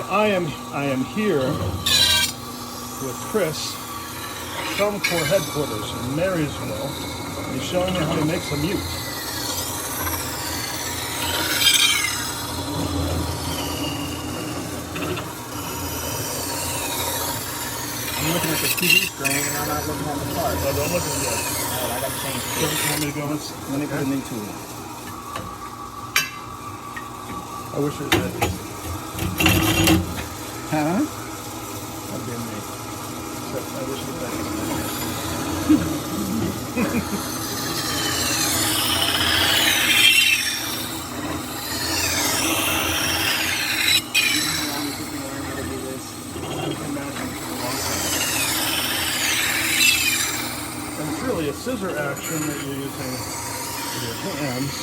I am here with Chris, Trumcor headquarters in Marysville. He's showing me how he makes a mute. I'm looking at the TV screen and I'm not looking at the part. Oh, don't look at it yet. Alright, I gotta change You want me to go in? Let me put a new tool. I wish it was that easy. Huh? That'd be me. Except I wish it was that easy. And it's really a scissor action that you're using with your hands.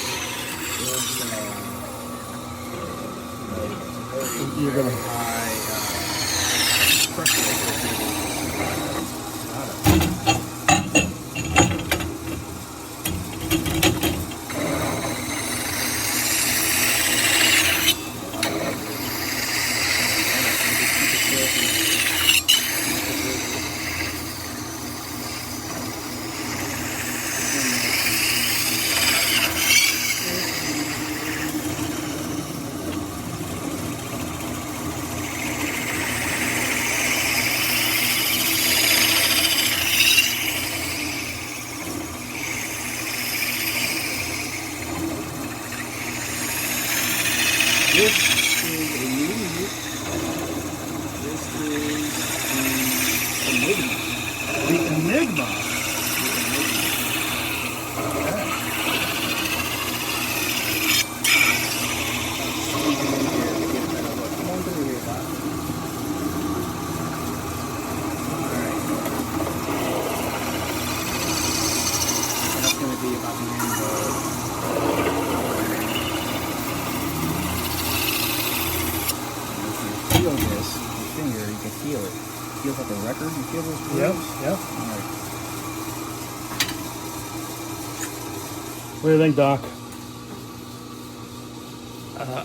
You're going to high pressure. This is a new mute. This is the Enigma. the Enigma. That's going to be about the end of. Feel this, your finger, you can feel it. It feels like a record. You feel those grooves? Yep. All right. What do you think, Doc?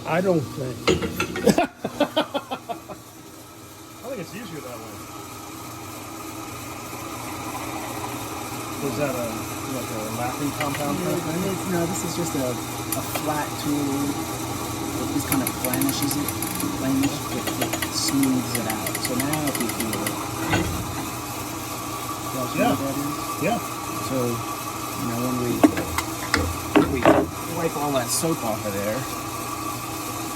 I don't think. I think it's easier that way. Was that like a laughing compound kind of thing? No, this is just a flat tool. It just kind of flanishes it. It smooths it out. So now if you feel it. Yeah. Yeah. So, you know, when we wipe all that soap off of there,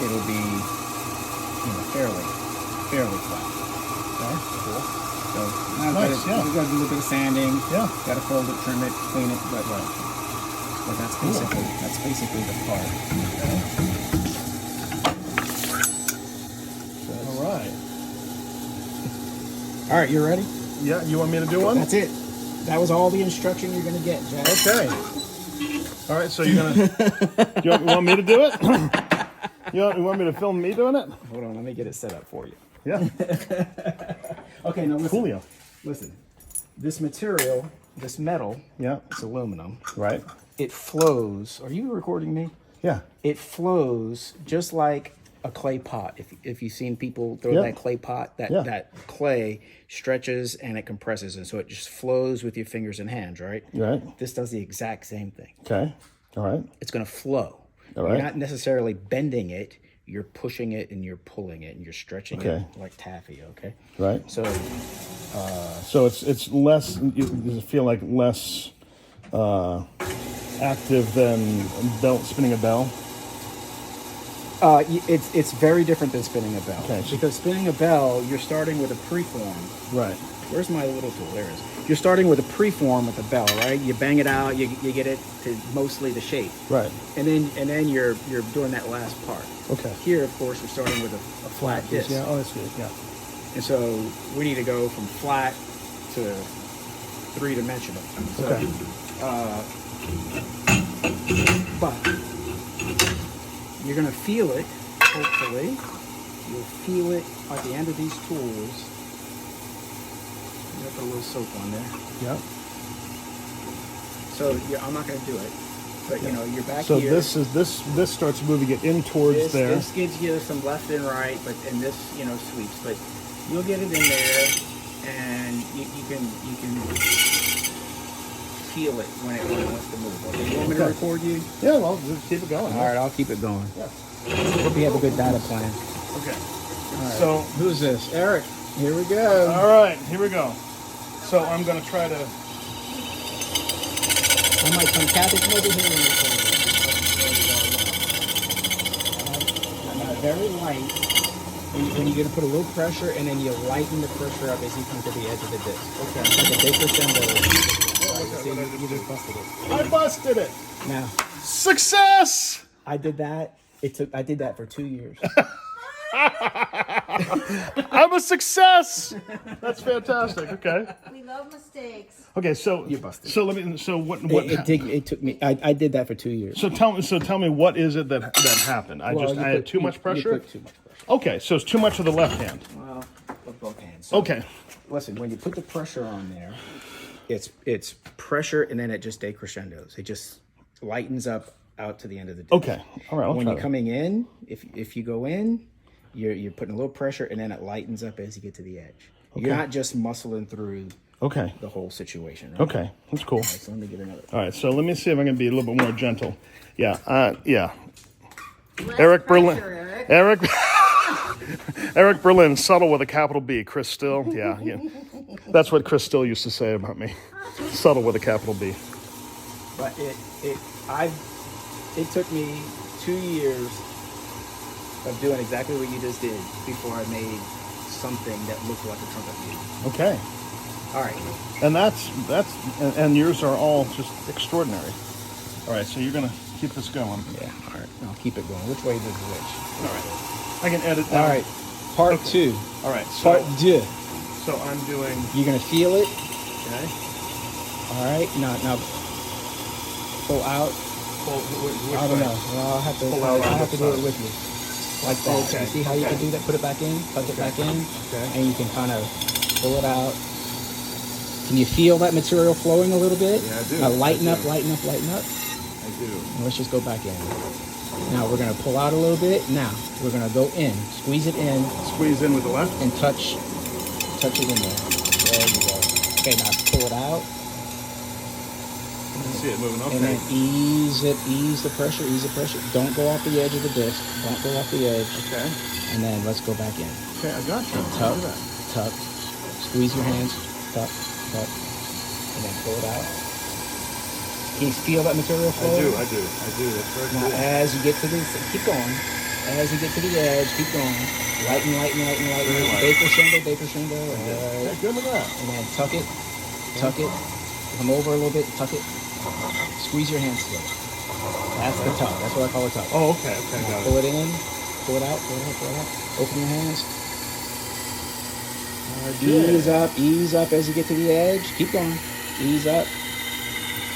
it'll be, you know, fairly flat. Okay, cool. So now Nice, we've got to do a little bit of sanding. Yeah. Got to fold it, trim it, clean it, but that's basically the part. All right. All right, you ready? Yeah, you want me to do one? That's it. That was all the instruction you're going to get, Jack. Okay. All right, so you're going to... You want me to do it? You want me to film me doing it? Hold on, let me get it set up for you. Yeah. Okay, now listen. Coolio. Listen. This material, this metal, Yeah. it's aluminum. Right. It flows. Are you recording me? Yeah. It flows just like a clay pot. If you've seen people throw that clay pot, that clay stretches and it compresses, and so it just flows with your fingers and hands, right? Right. This does the exact same thing. Okay. All right. It's going to flow. All right. You're not necessarily bending it. You're pushing it and you're pulling it and you're stretching it like taffy. Okay. Right. So. So it's less. You feel like less active than spinning a bell. It's very different than spinning a bell. Okay. Because spinning a bell, you're starting with a preform. Right. Where's my little tool? There it is. You're starting with a preform with a bell, right? You bang it out, you get it to mostly the shape. Right. And then you're doing that last part. Okay. Here, of course, we're starting with a flat disc. Yeah. Oh, that's good. Yeah. And so we need to go from flat to three-dimensional. So, Okay. But you're going to feel it, hopefully. You'll feel it at the end of these tools. I'm going to put a little soap on there. Yeah. So I'm not going to do it. But you know, you're back So here. this starts moving it in towards there. This gives you some left and right, and this, you know, sweeps. But you'll get it in there, and you can feel it when it wants to move. Okay, you want me to record you? Yeah, well, just keep it going. All right, I'll keep it going. Yeah. Hope you have a good data plan. Okay. All right. So Who's this? Eric. Here we go. all right, here we go. So I'm going to try to. I might come Kathy, come over here and record. Very light. When you're going to put a little pressure, and then you lighten the pressure up as you come to the edge of the disc. Okay. Like a decrescendo. See, Okay. you just busted it. I busted it. Now, Success! I did that. I did that for 2 years. I'm a success. That's fantastic. Okay. We love mistakes. Okay. So You busted. So let me. So what? It took me. I did that for 2 years. So tell me what is it that happened? I had too much pressure. You put too much pressure. Okay. So it's too much of the left hand. Well, with both hands. So, Okay. listen, when you put the pressure on there, it's pressure, and then it just decrescendos. It just lightens up out to the end of the disc. Okay. All right. I'll When try you're that. coming in, if you go in, you're putting a little pressure, and then it lightens up as you get to the edge. You're not just muscling through Okay. the whole situation. Right? Okay. That's cool. All right, so let me get another. All right. So let me see if I can be a little bit more gentle. Yeah. Yeah. Less Eric pressure, Berlin. Eric. Eric Berlin, subtle with a capital B. Chris Still, yeah. That's what Chris Still used to say about me. Subtle with a capital B. But it took me 2 years of doing exactly what you just did before I made something that looked like a trumpet mute. Okay. All right. And and yours are all just extraordinary. All right, so you're gonna keep this going. Yeah. All right. I'll keep it going. Which way does which? All right. I can edit down. All right. Part 2. All right. Part 2. So I'm doing. You're gonna feel it. Okay. All right. Now pull out. Which I don't way? know. Well, I'll have to. Pull out on I'll have to this do it side. with you. Like that. Okay, You see how you okay. can do that? Put it back in. Tuck it back in. Okay. And you can kind of pull it out. Can you feel that material flowing a little bit? Yeah, I do. Now lighten I up, do. lighten up, lighten up. I do. And let's just go back in. Now we're gonna pull out a little bit. Now we're gonna go in, squeeze it in, Squeeze in with the left. and touch it in there. There you go. Okay, now pull it out, I can see it moving. and then Okay. ease the pressure, ease the pressure. Don't go off the edge of the disc. Don't go off the edge. Okay. And then let's go back in. Okay, I got you. Tuck, Look at that. tuck. Squeeze your hands. Tuck, tuck. And then pull it out. Can you feel that material flow? I do. That's very Now, cool. as you get to this, keep going. As you get to the edge, keep going. Lighten. Very light. Decrescendo. All Hey, right. good with that. And then tuck it. Come over a little bit, tuck it. Squeeze your hands together. That's the tuck. That's what I call a tuck. Oh, okay. Okay, Now got pull it. it in. Pull it out. Open your hands. Ease up as you get to the edge. Keep going. Ease up.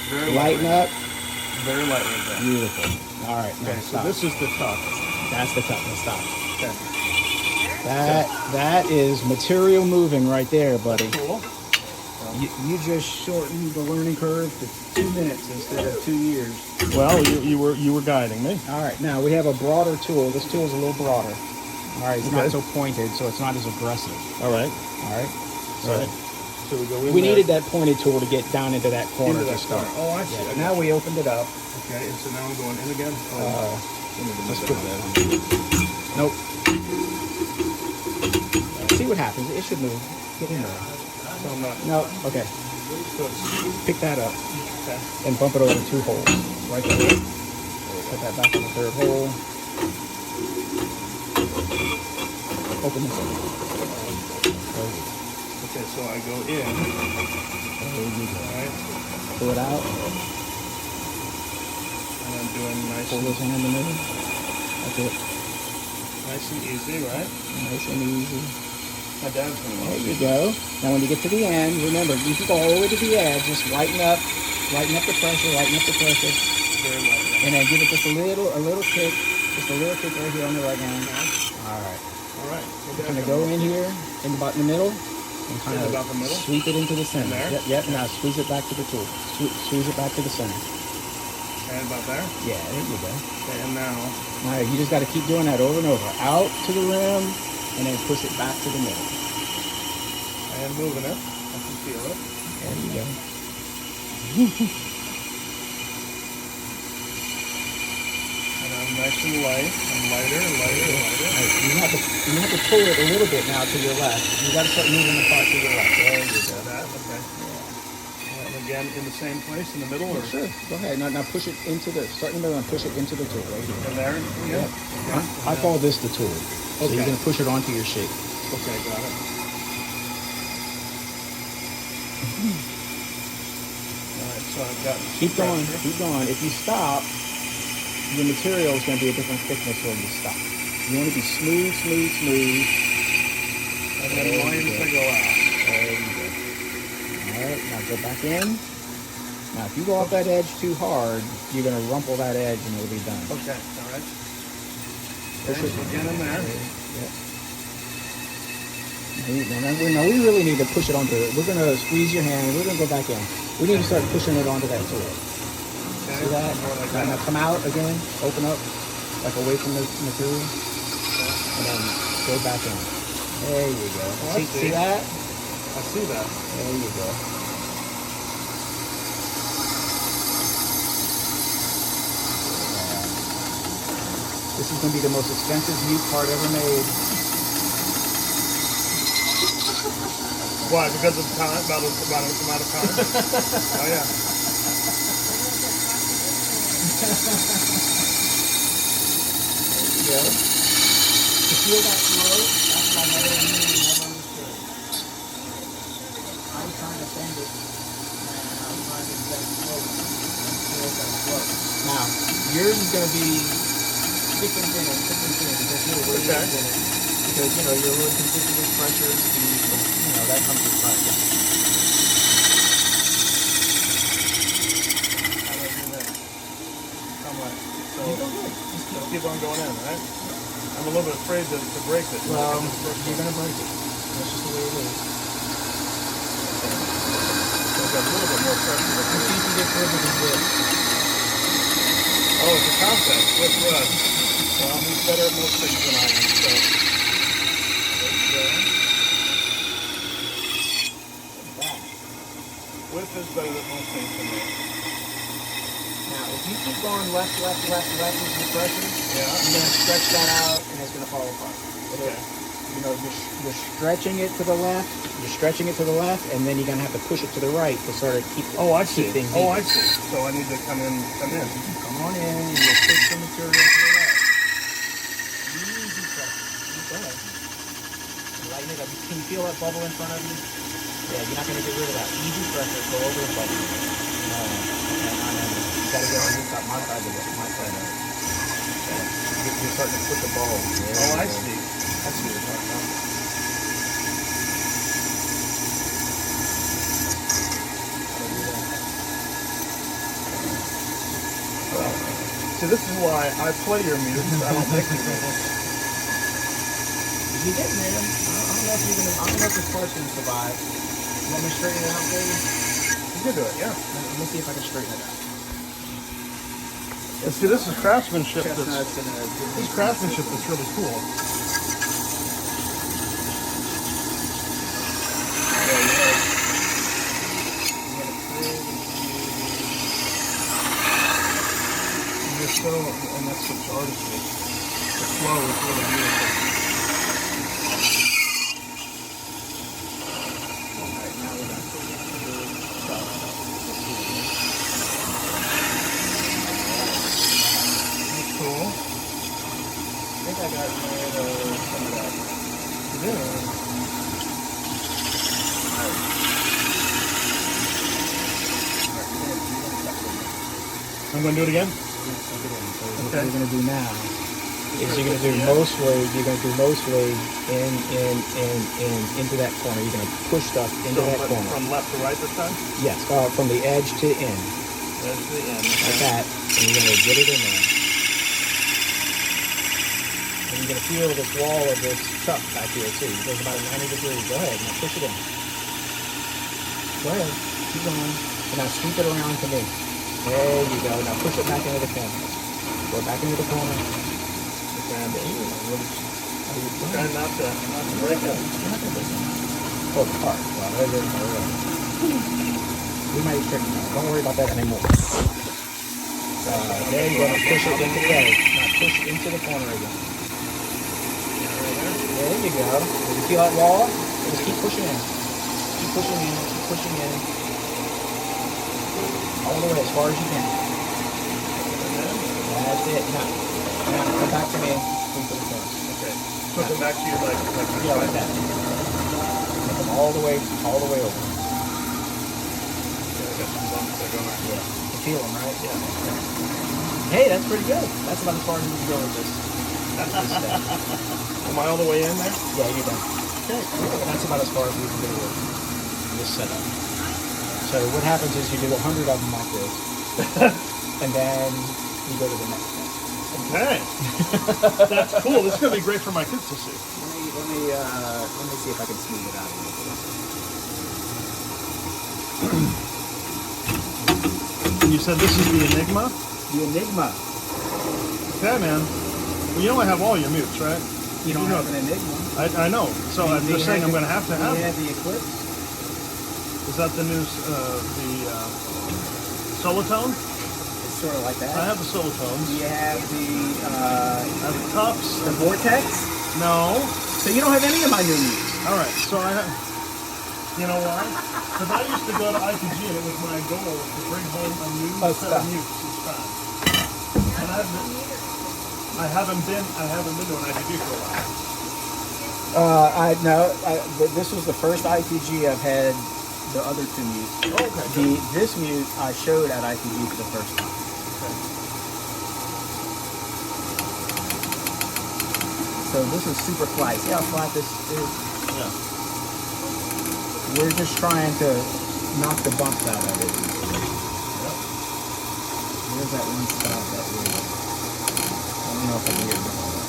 Very Lighten up. Very light right there. Beautiful. All right. Now Okay, so stop. this is the top. That's the tuck. Now stop. Okay. That is material moving right there, buddy. Cool. You just shortened the learning curve to 2 minutes instead of 2 years. Well, you were guiding me. All right, now we have a broader tool. This tool is a little broader. All right, it's Okay. not so pointed, so it's not as aggressive. All right. All right. All right. So we go in We there. needed that pointed tool to get down into that corner Into to that start. corner. Oh, I see. Yeah, Okay. now we opened it up. Okay, and so now I'm going in again. Let's put that on. Nope. See what happens. It should move. Get in there. So I'm not. No. Okay. So it's, Pick that up okay. and bump it over 2 holes. Right there. Put that back in the 3rd hole. Open this up. Okay, so I go in. There you go. All right. Pull it out. And I'm doing nice, Pull this hand in the middle. That's it. nice and easy, right? Nice and easy. My dad's gonna There love you it. go. Now when you get to the end, remember, you can go all the way to the edge. Just lighten up the pressure, Very light. Right? and then give it just a little kick, right here on the right hand. All right. All right. So We're gonna go in here, about in the middle, and kind In of about the middle? sweep it into the center. In there? Yep. Now squeeze it back to the tool. Squeeze it back to the center. And about there. Yeah, there you go. Okay, and now. Now you just got to keep doing that over and over. Out to the rim, and then push it back to the middle. And moving it. I can feel it. There you go. And I'm nice and light. I'm lighter, lighter, lighter. Right. You have to pull it a little bit now to your left. You got to start moving the part to your left. There you go. That, okay. And again, in the same place, in the middle, or? Sure. Go ahead. Now push it into the, start in the middle and push it into the tool right here. And there? Yeah. I call this the tool. So Okay. you're going to push it onto your shape. Okay, got it. Alright, so I've got. Keep going. Keep going. If you stop, your material is going to be a different thickness when you stop. You want to be smooth, smooth, smooth. And then wind to go out. There you go. All right, now go back in. Now, if you go off that edge too hard, you're going to rumple that edge and it'll be done. Okay, alright. Push it Again in there. Yeah. Now we really need to push it onto it. We're going to squeeze your hand. We're going to go back in. We need to start pushing it onto that tool. Okay. See that? More like Now that. come out again. Open up, like away from the material. And then go back in. There you go. Oh, I see. See that? I see that. There you go. This is going to be the most expensive mute part ever made. Why? Because of time? About the amount of time? Oh, yeah. There you go. To feel that flow, that's what I never understood. I was trying to bend it, and I was trying to get it slow. Feel that flow. Now, yours is going to be thick and thin, because you're weighted in it. Because, you know, you're really consistent with pressure, speed, and, you know, that comes with practice. How do I do that? How much? So, You go good. just keep on going in, right? I'm a little bit afraid to break it. Well, you're going to break it. That's just the way it is. So I've got a little bit more pressure. You see if you get further than this. Oh, it's a contest with Rudd. Well, he's better at most things than I am, so. Back. Width is better at most things than me. Now, if you keep going left with the pressure, Yeah. you're going to stretch that out and it's going to fall apart. Okay. You know, you're stretching it to the left, and then you're going to have to push it to the right to sort of keep Oh, I see. things Oh, even. I see. So I need to come in. Come on in, and you'll push the material to the right. Easy pressure. Go ahead. Lighten it up. Can you feel that bubble in front of you? Yeah, you're not going to get rid of that. Easy pressure. Go over the bubble. You got to get on this side, my side of it. You're starting to push a ball. Oh, I see. I see what you're talking about. See, this is why I play your music. I don't make your music. You get there. I don't know if this part's gonna survive. You want me to straighten it out for you? You can do it, yeah. Let me see if I can straighten it out. And see, this is craftsmanship. Chestnuts and This is craftsmanship that's really cool. You're so, and that's such artistry. The flow is really beautiful. Alright, now we're gonna put it into the top. That's cool. I think I got rid of some of that. Yeah. I'm going to do it again? What Okay. you're going to do now is you're going to do mostly into that corner. You're going to push stuff into that corner. From left to right this time? Yes, from the edge to end. That's the end. Like that. And you're going to get it in there. And you're going to feel this wall of this chuck back here too. It goes about 90 degrees. Go ahead. Now push it in. Go ahead. Keep going. And now sweep it around to me. There you go. Now push it back into the corner. Go back into the corner. Grab it. Try not to break it. Pull it apart. Well, there it is. We might trick you. Don't worry about that anymore. There you go. Now push it into the edge. Now push it into the corner again. There you go. Did you feel that wall? Just keep pushing in. Keep pushing in. Keep pushing in. All the way as far as you can. That's it. Now come back to me. Into the corner. Okay. Put them back to you like Yeah, like that. Make them all the way over. You feel them, right? Yeah. Hey, that's pretty good. That's about as far as we can go with this. Am I all the way in there? Yeah, you're done. Okay. That's about as far as we can go with this setup. So what happens is you do 100 of them like this, and then you go to the next one. Okay. That's cool. This is gonna be great for my kids to see. Let me see if I can smooth it out a little bit. And you said this is the Enigma? The Enigma. Okay, man. Well, you know I have all your mutes, right? You don't have an Enigma. I know. So I'm just saying I'm going to have to have You it. have the Eclipse. Is that the new, Solitone? It's sort of like that. I have the Solitones. You have the I have the Cups. the Vortex. No. So you don't have any of my new mutes. All right. So I have, you know why? Because I used to go to IPG and it was my goal to bring home a new set of mutes each time. And I haven't been to an IPG for a while. This was the first IPG I've had the other two mutes. Oh, okay. This mute I showed at IPG for the first time. Okay. So this is super flat. See how flat this is? Yeah. We're just trying to knock the bumps out of it. Yep. There's that one spot that we... I don't know if I can get rid of it.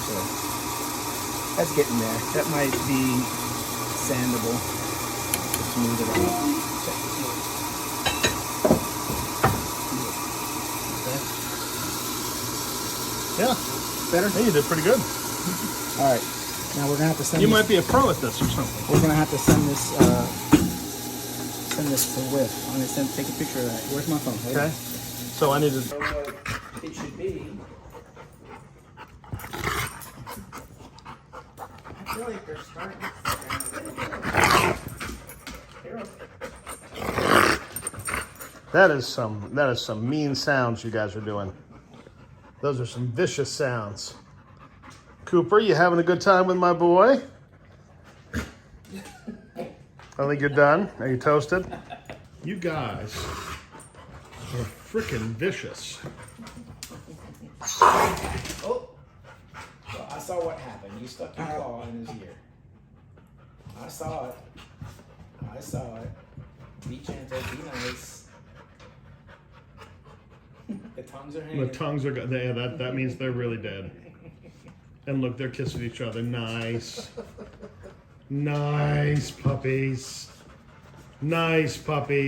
So, that's getting there. That might be sandable to smooth it out. Yeah. Better? Hey, you did pretty good. All right. Now we're gonna have to send. You this, might be a pro at this or something. We're gonna have to send this. Send this to Whiff. I'm gonna take a picture of that. Where's my phone? Okay. So I need to. It should be. I feel like they're starting. That is some mean sounds you guys are doing. Those are some vicious sounds. Cooper, you having a good time with my boy? I think you're done. Are you toasted? You guys are freaking vicious. Oh. Well, I saw what happened. You stuck your claw in his ear. I saw it. I saw it. Be gentle. Be nice. The tongues are hanging. The tongues are. Yeah, that means they're really dead. And look, they're kissing each other. Nice. Nice puppies. Nice puppies.